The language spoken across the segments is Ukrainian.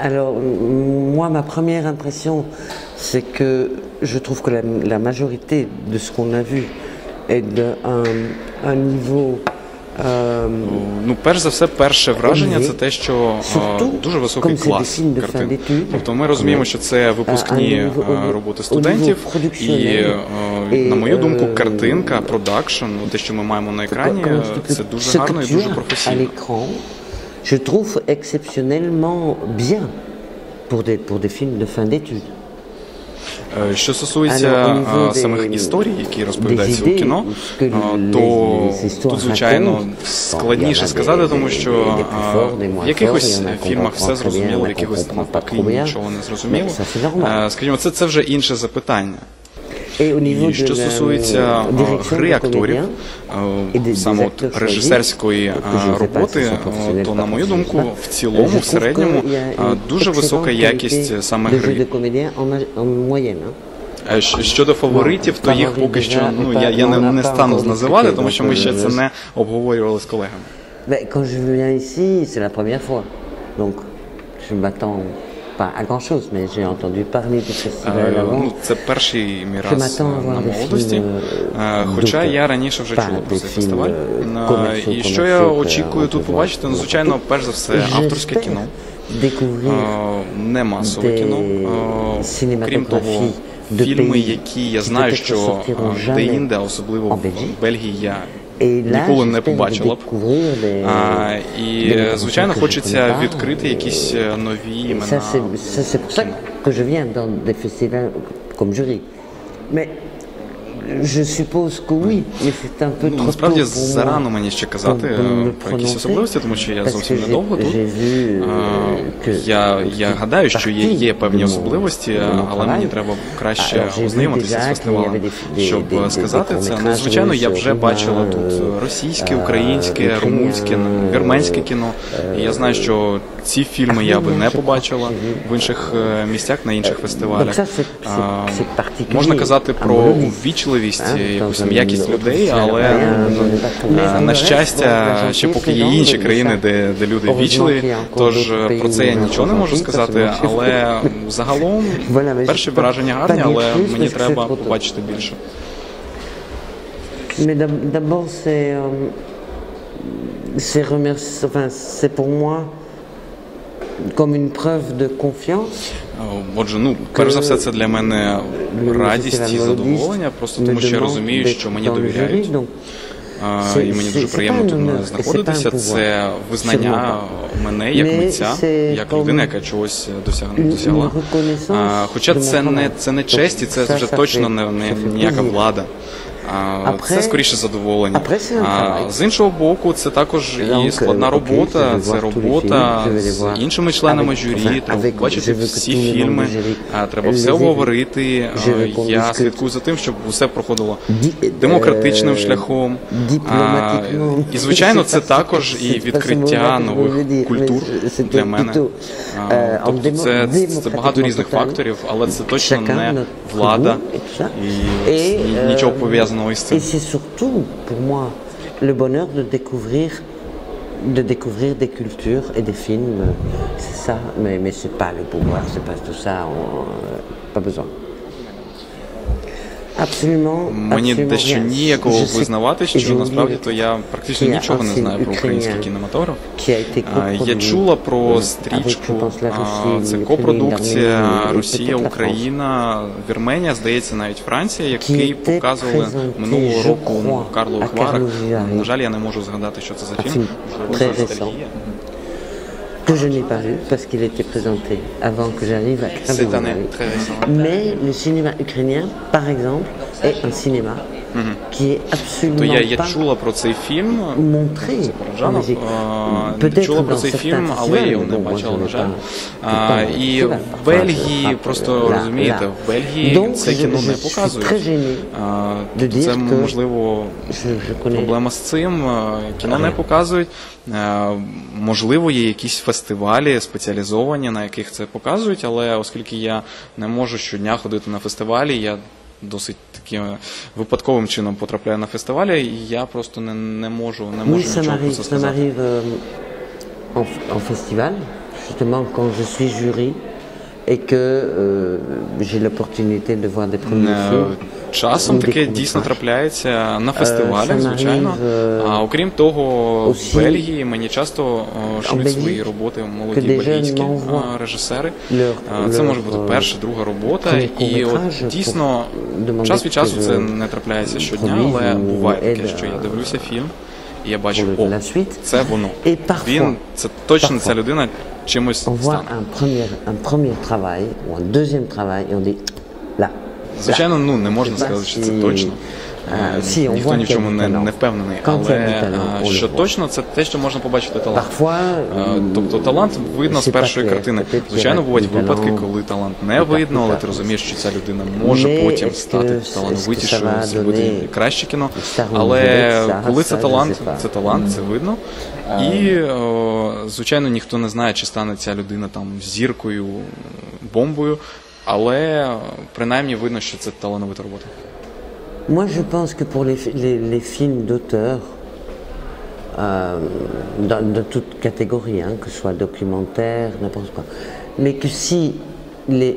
Alors, moi, ma première impression, c'est que je trouve que la majorité de ce qu'on a vu est d'un niveau. Ну, перш за все, перше враження – це те, що дуже високий клас картин. Тобто ми розуміємо, що це випускні роботи студентів, і, на мою думку, картинка, продакшн, те, що ми маємо на екрані, це дуже гарно і дуже професійно. Je trouve exceptionnellement bien pour des films de fin d'études. Що стосується самих історій, які розповідаються у кіно, то тут, звичайно, складніше сказати, тому що в якихось фільмах все зрозуміло, в якихось навпаки нічого не зрозуміло. Скажімо, це вже інше запитання. І що стосується гри акторів, саме от режисерської роботи, то, на мою думку, в цілому, в середньому, дуже висока якість саме гри. Щодо фаворитів, то їх поки що, я не стану називати, тому що ми ще це не обговорювали з колегами. Quand je viens ici, c'est la première fois, donc je m'attends pas à grand chose, mais j'ai entendu parler du festival avant. Це перший мій раз на молодості, хоча я раніше вже чула про цей фестиваль. І що я очікую тут побачити? Ну, звичайно, перш за все, авторське кіно, не масове кіно, крім того, фільми, які я знаю, що де-інде, особливо в Бельгії, я ніколи не побачила б. І, звичайно, хочеться відкрити якісь нові імена. C'est pour ça que je viens dans des festivals comme jury. Mais je suppose que oui, mais c'est un peu trop tôt насправді, зарано мені ще казати про якісь особливості, тому що я зовсім недовго тут. Я гадаю, що є певні особливості, але мені треба краще ознайомитися з фестивалем, щоб сказати це. Ну, звичайно, я вже бачила тут російське, українське, румунське, вірменське кіно. І я знаю, що ці фільми я би не побачила в інших місцях, на інших фестивалях. Можна казати про ввічливість, якусь м'якість людей, але, на щастя, ще поки є інші країни, де люди ввічливі, тож про це я нічого не можу сказати, але загалом перші враження гарні, але мені треба побачити більше. D'abord, c'est pour moi comme une preuve de confiance. Отже, перш за все, це для мене радість і задоволення, просто тому що я розумію, що мені довіряють. І мені дуже приємно тут знаходитися. Це визнання мене як митця, як людини, яка чогось досягла. Хоча це не честь, і це вже точно не ніяка влада. Це скоріше задоволення. З іншого боку, це також і складна робота, це робота з іншими членами журі, треба бачити всі фільми, треба все обговорити. Я слідкую за тим, щоб усе проходило демократичним шляхом. І, звичайно, це також і відкриття нових культур для мене. Тобто це багато різних факторів, але це точно не влада і нічого пов'язаного. Et c'est surtout pour moi le bonheur de découvrir des cultures et des films. C'est ça, mais c'est pas le pouvoir, c'est pas tout ça, pas besoin. Мені дещо ніякого визнавати, що насправді то я практично нічого не знаю про український кінематограф. Я чула про стрічку, це копродукція Росія, Україна, Вірменія, здається, навіть Франція, який показували минулого року в Карлових Варах. На жаль, я не можу згадати, що це за фільм. Que je n'ai pas vu parce qu'il était présenté avant que j'arrive à Krasnodar. Mais le cinéma ukrainien, par exemple, est un cinéma qui est absolument pas чула про цей фільм, montré. Чула про цей фільм, але я його не бачила, на жаль. І в Бельгії, просто розумієте, в Бельгії це кіно не показують. Це, можливо, проблема з цим. Кіно не показують. Можливо, є якісь фестивалі спеціалізовані, на яких це показують, але оскільки я не можу щодня ходити на фестивалі, я досить таким випадковим чином потрапляю на фестивалі, і я просто не можу нічого про це сказати. En festival, justement quand je suis jury et que j'ai l'opportunité de voir des premiers films. Часом таке дійсно трапляється на фестивалях, звичайно. А окрім того, в Бельгії мені часто шлють свої роботи молоді бельгійські режисери. Це може бути перша, друга робота. І от дійсно, час від часу це не трапляється щодня, але буває таке, що я дивлюся фільм, і я бачу, о, це воно. Він, це точно ця людина чимось стане. Un premier travail, ou un deuxième travail, et on dit, là. Звичайно, ну, не можна сказати, що це точно. Ніхто ні в чому не впевнений, але що точно, це те, що можна побачити талант. Тобто талант видно з першої картини. Звичайно, бувають випадки, коли талант не видно, але ти розумієш, що ця людина може потім стати талановитішою, зробити краще кіно. Але коли це талант, це видно. І, звичайно, ніхто не знає, чи стане ця людина там зіркою, бомбою. Але принаймні видно, що це талановита робота. Moi, je pense que pour les films d'auteur, de toute catégorie, hein, que ce soit documentaire, n'importe quoi, mais que si les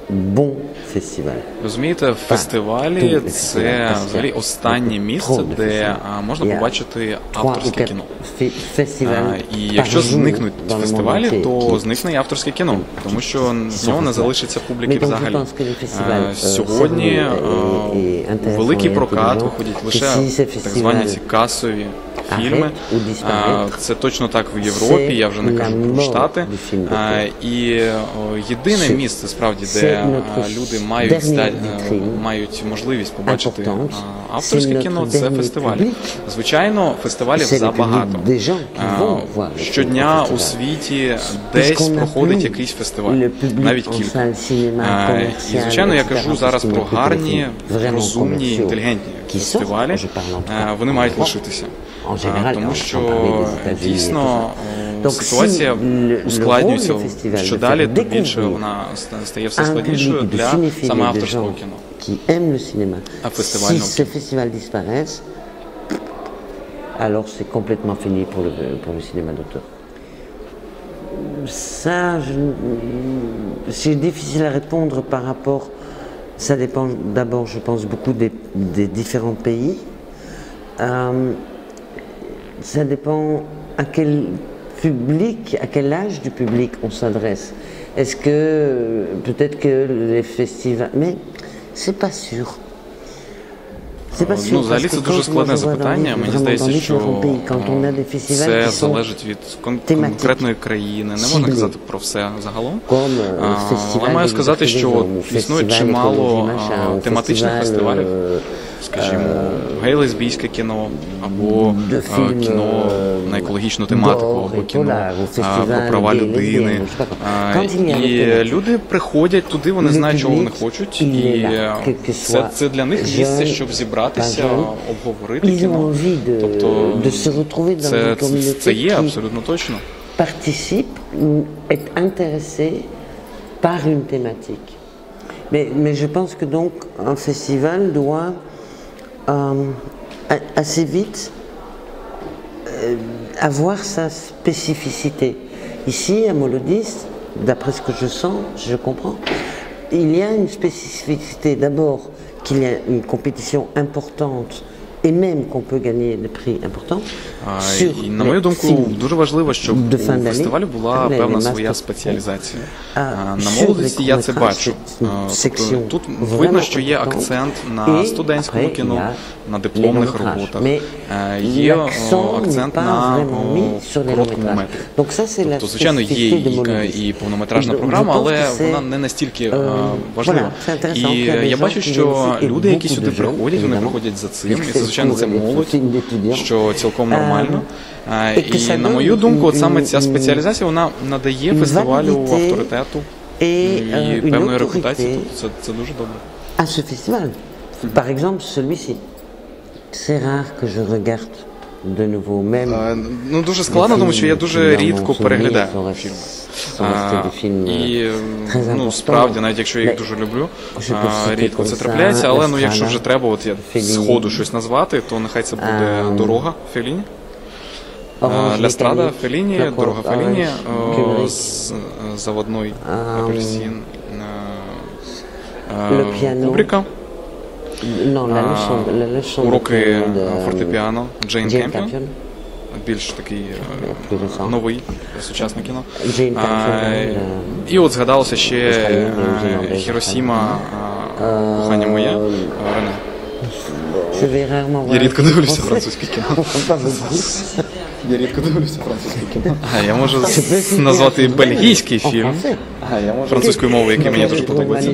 bons festivals. Розумієте, фестивалі – це взагалі останнє місце, де можна побачити авторське кіно. І якщо зникнуть фестивалі, то зникне і авторське кіно, тому що з нього не залишиться публіки взагалі. Сьогодні у великий прокат виходять лише так звані ці касові фільми. Це точно так в Європі, я вже не кажу про Штати. І єдине місце, справді, де люди мають можливість побачити авторське кіно, це фестивалі. Звичайно, фестивалів забагато. Щодня у світі десь проходить якийсь фестиваль, навіть кілька. І, звичайно, я кажу зараз про гарні, розумні, інтелігентні фестивалі. Вони мають лишитися. Тому що дійсно ситуація ускладнюється, що далі, то більше вона стає все складнішою для саме авторського кіно. А фестивального кіно. Alors c'est complètement fini pour le cinéma d'auteur. Ça, c'est difficile à répondre par rapport. Ça dépend d'abord, je pense, beaucoup des différents pays. Ça dépend à quel public, à quel âge du public on s'adresse. Est-ce que peut-être que les festivals, mais c'est pas sûr. Ну, взагалі це дуже складне запитання. Мені здається, що це залежить від конкретної країни. Не можна казати про все загалом. Але маю сказати, що існує чимало тематичних фестивалів. Скажімо, гей-лесбійське кіно, або кіно на екологічну тематику, або кіно про права людини. І люди приходять туди, вони знають, чого вони хочуть, і це для них місце, щоб зібратися, обговорити кіно. Тобто це є абсолютно точно. Participe, est intéressé par une thématique. Mais je pense que donc un festival doit assez vite avoir sa spécificité. Ici, à Molodis, d'après ce que je sens, je comprends, il y a une spécificité. D'abord, qu'il y a une compétition importante et même qu'on peut gagner des prix importants. І, на мою думку, дуже важливо, щоб у фестивалі була певна своя спеціалізація. На молодості я це бачу. Тут видно, що є акцент на студентському кіно, на дипломних роботах, є акцент на короткому метрі. Тобто, звичайно, є і повнометражна програма, але вона не настільки важлива. І я бачу, що люди, які сюди приходять, вони приходять за цим, і це, звичайно, це молодь, що цілком нормально. І, на мою думку, от саме ця спеціалізація, вона надає фестивалю авторитету і певної репутації. Це дуже добре. À ce festival, par exemple, celui-ci, c'est rare que je regarde de nouveau même. Ну, дуже складно, тому що я дуже рідко переглядаю фільми. І, ну, справді, навіть якщо я їх дуже люблю, рідко це трапляється, але, ну, якщо вже треба, от я з ходу щось назвати, то нехай це буде «Дорога» Фелліні. Для Страда Феллини, дорога Феллини, заводной апельсин Кубрика, уроки фортепіано Джейн Кемпіон, більш такий новий сучасне кіно. І от згадалося ще Хіросіма, кохання моє, Рене. Я рідко дивлюся французьке кіно. Я рідко дивлюся французьке кіно. Я можу назвати бельгійський фільм французькою мовою, який мені дуже подобається.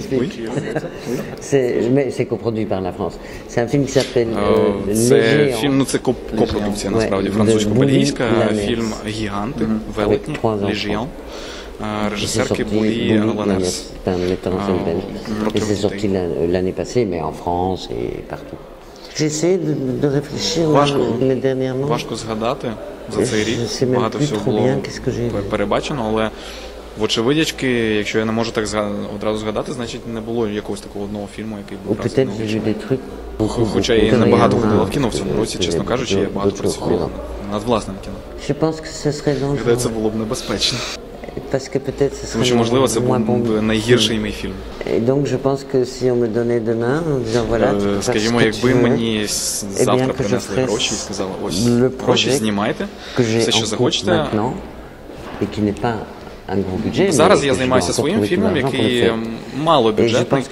C'est coproduit par la France. C'est un film qui s'appelle Це фільм, ну це копродукція, насправді, французько-бельгійська. Фільм «Гіганти», «Велетні», «Лежіон». Режисерки Булі Ланерс. C'est sorti l'année passée, mais en France et partout. J'essaie de réfléchir dernièrement. Важко згадати за цей рік. Багато всього було перебачено, але вочевидячки, якщо я не можу так одразу згадати, значить не було якогось такого одного фільму, який був вразив. Хоча я не багато ходила в кіно в цьому році, чесно кажучи, я багато працювала над власним кіно. Гадаю, це було б небезпечно. Тому що, можливо, це був найгірший мій фільм. Скажімо, якби мені завтра принесли гроші і сказали, ось, гроші знімайте, все, що захочете. Зараз я займаюся своїм фільмом, який малобюджетний.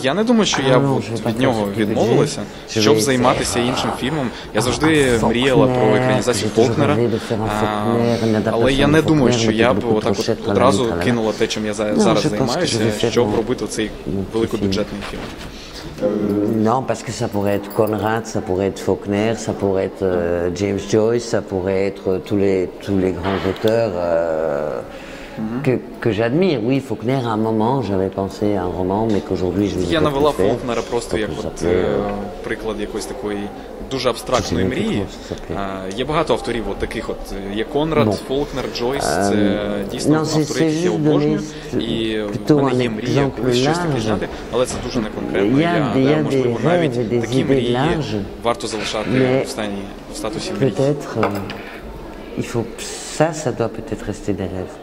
Я не думаю, що я від нього відмовилася, щоб займатися іншим фільмом. Я завжди мріяла про екранізацію Фолкнера, але я не думаю, що я б отак от одразу кинула те, чим я зараз займаюся, щоб робити цей великобюджетний фільм. Non, parce que ça pourrait être Conrad, ça pourrait être Faulkner, ça pourrait être James Joyce, ça pourrait être tous les grands auteurs que j'admire. Oui, Faulkner, à un moment, j'avais pensé à un roman, mais qu'aujourd'hui je ne peux plus faire. Я навела Фолкнера просто як от приклад якоїсь такої дуже абстрактної мрії. Є багато авторів от таких от, є Конрад, Фолкнер, Джойс, це дійсно автори, які я обожнюю, і в мене є мрія колись щось таке зняти, але це дуже неконкретно. Я, можливо, навіть такі мрії варто залишати в статусі мрії. Ça doit peut-être rester des rêves.